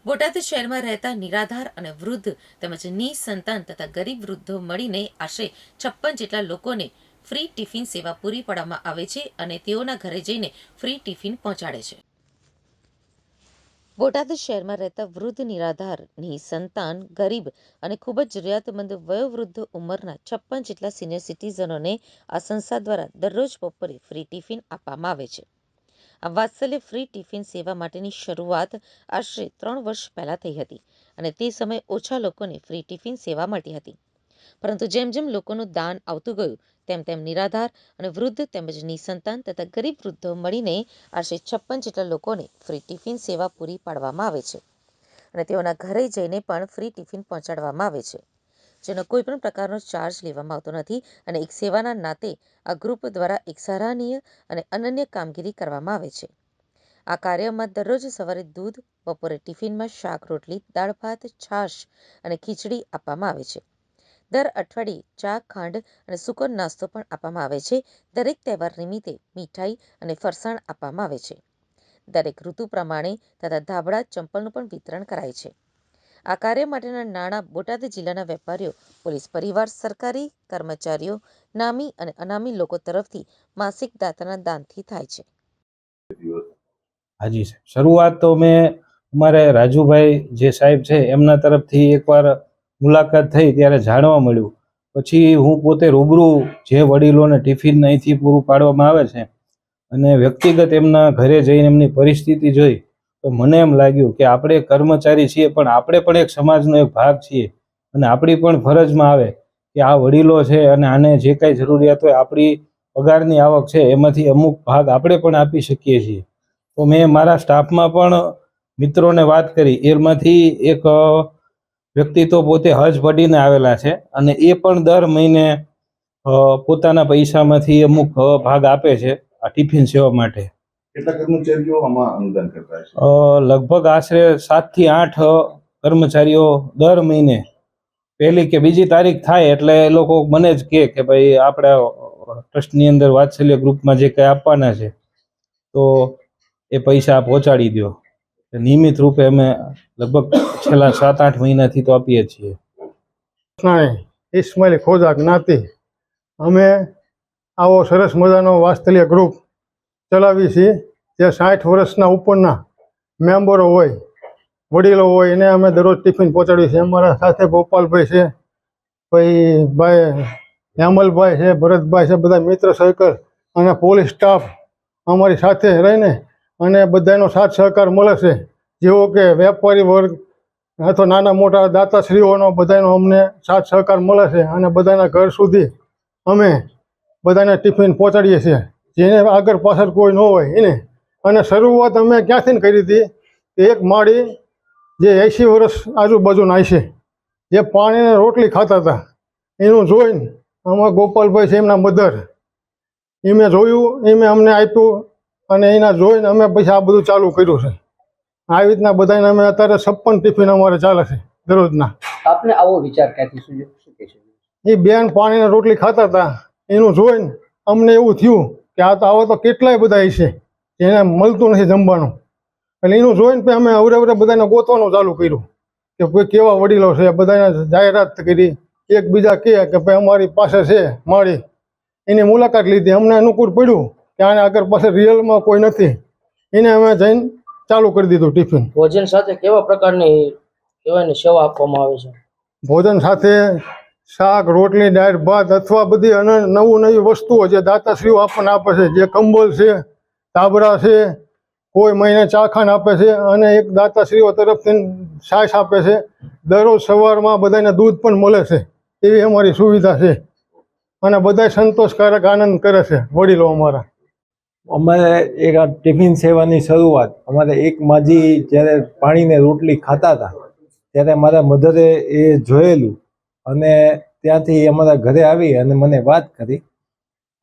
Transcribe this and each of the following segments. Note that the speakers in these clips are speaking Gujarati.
બોટાદ શહેરમાં રહેતા નિરાધાર અને વૃદ્ધ તેમજ નિસંતાન તથા ગરીબ વૃદ્ધો મળીને આશરે 56 જેટલા લોકોને ફ્રી ટિફિન સેવા પૂરી પાડવામાં આવે છે અને તેઓના ઘરે જઈને ફ્રી ટિફિન પહોંચાડે છે. બોટાદ શહેરમાં રહેતા વૃદ્ધ, નિરાધાર, નિસંતાન, ગરીબ અને ખૂબ જ જરૂરિયાતમંદ વયોવૃદ્ધ ઉંમરના 56 જેટલા સિનિયર સિટીઝનોને આ સંસ્થા દ્વારા દરરોજ બપોરે ફ્રી ટિફિન આપવામાં આવે છે. આ વાત્સલ્ય ફ્રી ટિફિન સેવા માટેની શરૂઆત આશરે 3 વર્ષ પહેલા થઈ હતી અને તે સમયે ઓછા લોકોને ફ્રી ટિફિન સેવા મળતી હતી. પરંતુ જેમ જેમ લોકોનું દાન આવતું ગયું તેમ તેમ નિરાધાર અને વૃદ્ધ તેમજ નિસંતાન તથા ગરીબ વૃદ્ધો મળીને આશરે 56 જેટલા લોકોને ફ્રી ટિફિન સેવા પૂરી પાડવામાં આવે છે અને તેઓના ઘરે જઈને પણ ફ્રી ટિફિન પહોંચાડવામાં આવે છે, જેનો કોઈ પણ પ્રકારનો ચાર્જ લેવામાં આવતો નથી અને એક સેવાના નાતે આ ગ્રુપ દ્વારા એક સરાહનીય અને અનન્ય કામગીરી કરવામાં આવે છે. આ કાર્યમાં દરરોજ સવારે દૂધ, બપોરે ટિફિનમાં શાક રોટલી, દાળ ભાત, છાશ અને ખીચડી આપવામાં આવે છે. દર અઠવાડિયે ચા, ખાંડ અને સૂકો નાસ્તો પણ આપવામાં આવે છે. દરેક તહેવાર નિમિત્તે મીઠાઈ અને ફરસાણ આપવામાં આવે છે. દરેક ઋતુ પ્રમાણે તથા ધાબળા, ચંપલનું પણ વિતરણ કરાય છે. આ કાર્ય માટેના નાણાં બોટાદ જિલ્લાના વેપારીઓ, પોલીસ પરિવાર, સરકારી કર્મચારીઓ, નામી અને અનામી લોકો તરફથી માસિક દાતાના દાનથી થાય છે. હાજી સાહેબ, શરૂઆત તો મેં અમારે રાજુભાઈ જે સાહેબ છે એમના તરફથી એકવાર મુલાકાત થઈ ત્યારે જાણવા મળ્યું. પછી હું પોતે રૂબરૂ જે વડીલોને ટિફિન અહીંથી પૂરું પાડવામાં આવે છે અને વ્યક્તિગત એમના ઘરે જઈને એમની પરિસ્થિતિ જોઈ તો મને એમ લાગ્યું કે આપણે કર્મચારી છીએ પણ આપણે પણ એક સમાજનો એક ભાગ છીએ અને આપણી પણ ફરજમાં આવે કે આ વડીલો છે અને આને જે કાંઈ જરૂરિયાત હોય આપણી પગારની આવક છે એમાંથી અમુક ભાગ આપણે પણ આપી શકીએ છીએ. તો મેં મારા સ્ટાફમાં પણ મિત્રોને વાત કરી. એમાંથી એક વ્યક્તિ તો પોતે હજ પડીને આવેલા છે અને એ પણ દર મહિને પોતાના પૈસામાંથી અમુક ભાગ આપે છે આ ટિફિન સેવા માટે. કેટલા કર્મચારીઓ આમાં અનુદાન કરતા હશે? લગભગ આશરે 7 થી 8 કર્મચારીઓ દર મહિને 1લી કે 2જી તારીખ થાય એટલે એ લોકો મને જ કે ભાઈ આપણે ટ્રસ્ટની અંદર વાત્સલ્ય ગ્રુપમાં જે કંઈ આપવાના છે તો એ પૈસા પહોંચાડી દો. નિયમિત રૂપે અમે લગભગ છેલ્લા 7-8 મહિનાથી તો આપીએ છીએ. ઇસ્માઇલ ખોજા જ્ઞાતિ અમે આવો સરસ મજાનો વાત્સલ્ય ગ્રુપ ચલાવીએ છીએ. જે 60 વર્ષના ઉપરના મેમ્બરો હોય, વડીલો હોય, એને અમે દરરોજ ટિફિન પહોંચાડીએ છીએ. અમારા સાથે ગોપાલભાઈ છે, પછી ભાઈ હેમલભાઈ છે, ભરતભાઈ છે, બધા મિત્ર સર્કલ અને પોલીસ સ્ટાફ અમારી સાથે રહીને અને બધાનો સાથ સહકાર મળે છે. જેવો કે વેપારી વર્ગ અથવા નાના મોટા દાતાશ્રીઓનો બધાનો અમને સાથ સહકાર મળે છે અને બધાના ઘર સુધી અમે બધાને ટિફિન પહોંચાડીએ છીએ, જેને આગળ પાછળ કોઈ ન હોય એને. અને શરૂઆત અમે ક્યાંથી કરી હતી કે એક માળી જે 80 વર્ષ આજુબાજુના હશે, જે પાણીને રોટલી ખાતા હતા, એનું જોઈને આમાં ગોપાલભાઈ છે એમના મધર, એ મેં જોયું, એ મેં અમને આપ્યું અને એના જોઈને અમે પછી આ બધું ચાલુ કર્યું છે. આવી રીતના બધાને અમે અત્યારે 56 ટિફિન અમારે ચાલે છે દરરોજના. આપને આવો વિચાર ક્યાંથી શું કહેશો? એ બેન પાણીને રોટલી ખાતા હતા, એનું જોઈને અમને એવું થયું કે આ તો આવા તો કેટલાય બધા છે જેને મળતું નથી જમવાનું. એટલે એનું જોઈને પછી અમે અવરે બધાને ગોતવાનું ચાલુ કર્યું કે કોઈ કેવા વડીલો છે. બધાને જાહેરાત કરી, એકબીજા કહે કે ભાઈ અમારી પાસે છે માળી, એની મુલાકાત લીધી. અમને અનુકૂળ પડ્યું કે આને આગળ પાસે રિયલમાં કોઈ નથી, એને અમે જઈને ચાલુ કરી દીધું ટિફિન. ભોજન સાથે કેવા પ્રકારની કહેવાયને સેવા આપવામાં આવે છે? ભોજન સાથે શાક, રોટલી, દાળ ભાત અથવા બધી નવી વસ્તુઓ જે દાતાશ્રીઓ આપણને આપે છે, જે કંબલ છે, તાબરા છે, કોઈ મહિને ચાખાન આપે છે અને એક દાતાશ્રીઓ તરફથી છાશ આપે છે. દરરોજ સવારમાં બધાને દૂધ પણ મળે છે, એવી અમારી સુવિધા છે અને બધા સંતોષકારક આનંદ કરે છે વડીલો અમારા. અમારે એક આ ટિફિન સેવાની શરૂઆત અમારે એક માજી જ્યારે પાણીને રોટલી ખાતા હતા ત્યારે મારા મધરે એ જોયેલું અને ત્યાંથી અમારા ઘરે આવી અને મને વાત કરી.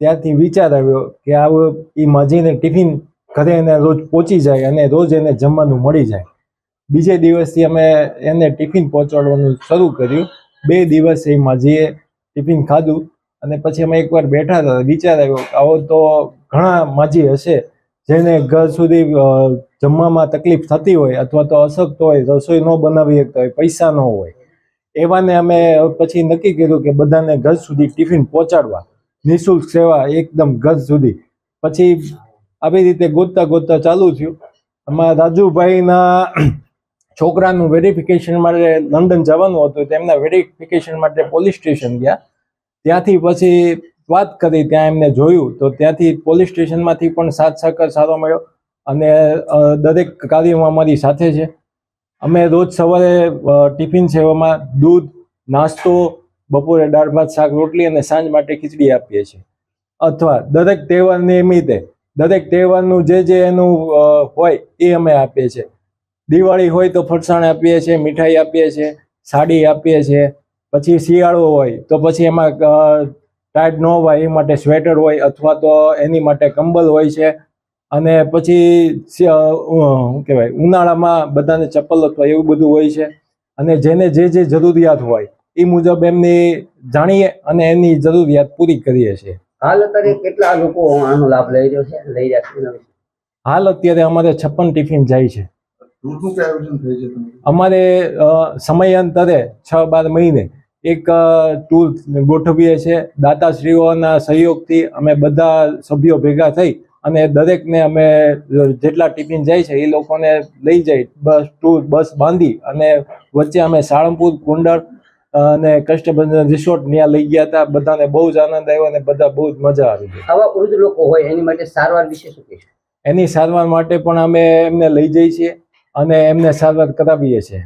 ત્યાંથી વિચાર આવ્યો કે આવું એ માજીને ટિફિન ઘરે એને રોજ પહોંચી જાય અને રોજ એને જમવાનું મળી જાય. બીજે દિવસથી અમે એને ટિફિન પહોંચાડવાનું શરૂ કર્યું. 2 દિવસ એ માજીએ ટિફિન ખાધું અને પછી અમે એકવાર બેઠા હતા, વિચાર આવ્યો આવો તો ઘણા માજી હશે જેને ઘર સુધી જમવામાં તકલીફ થતી હોય અથવા તો અશક્ત હોય, રસોઈ ન બનાવી શકતા હોય, પૈસા ન હોય, એવાને અમે પછી નક્કી કર્યું કે બધાને ઘર સુધી ટિફિન પહોંચાડવા, નિઃશુલ્ક સેવા એકદમ ઘર સુધી. પછી આવી રીતે ગોતતા ગોતતા ચાલુ થયું. અમારા રાજુભાઈના છોકરાનું વેરિફિકેશન માટે લંડન જવાનું હતું, તેમના વેરિફિકેશન માટે પોલીસ સ્ટેશન ગયા. ત્યાંથી પછી વાત કરી, ત્યાં એમને જોયું તો ત્યાંથી પોલીસ સ્ટેશનમાંથી પણ સાથ સહકાર સારો મળ્યો અને દરેક કાર્યમાં અમારી સાથે છે. અમે રોજ સવારે ટિફિન સેવામાં દૂધ, નાસ્તો, બપોરે દાળ ભાત શાક રોટલી અને સાંજ માટે ખીચડી આપીએ છીએ. અથવા દરેક તહેવાર નિમિત્તે દરેક તહેવારનું જે એનું હોય એ અમે આપીએ છીએ. દિવાળી હોય તો ફરસાણ આપીએ છીએ, મીઠાઈ આપીએ છીએ, સાડી આપીએ છીએ. પછી શિયાળો હોય તો પછી એમાં ટાઈટ ન હોય એ માટે સ્વેટર હોય અથવા તો એની માટે કંબલ હોય છે. અને પછી શું કહેવાય, ઉનાળામાં બધાને ચપ્પલ અથવા એવું બધું હોય છે. અને જેને જે જરૂરિયાત હોય એ મુજબ એમની જાણીએ અને એની જરૂરિયાત પૂરી કરીએ છીએ. હાલ અત્યારે કેટલા લોકો આનો લાભ લઈ રહ્યા છે? હાલ અત્યારે અમારે 56 ટિફિન જાય છે. શું શું આયોજન થાય છે તમારું? અમારે સમયાંતરે 6-12 મહિને એક ટૂર ગોઠવીએ છીએ. દાતાશ્રીઓના સહયોગથી અમે બધા સભ્યો ભેગા થઈ અને દરેકને અમે જેટલા ટિફિન જાય છે એ લોકોને લઈ જઈ બસ બાંધી અને વચ્ચે અમે સાળંગપુર, કુંડળ અને કષ્ટબંધન રિસોર્ટ ત્યાં લઈ ગયા હતા. બધાને બહુ જ આનંદ આવ્યો અને બધા બહુ જ મજા આવી ગઈ. આવા વૃદ્ધ લોકો હોય એની માટે સારવાર વિશે શું કહેશો? એની સારવાર માટે પણ અમે એમને લઈ જઈએ છીએ અને એમને સારવાર કરાવીએ છીએ.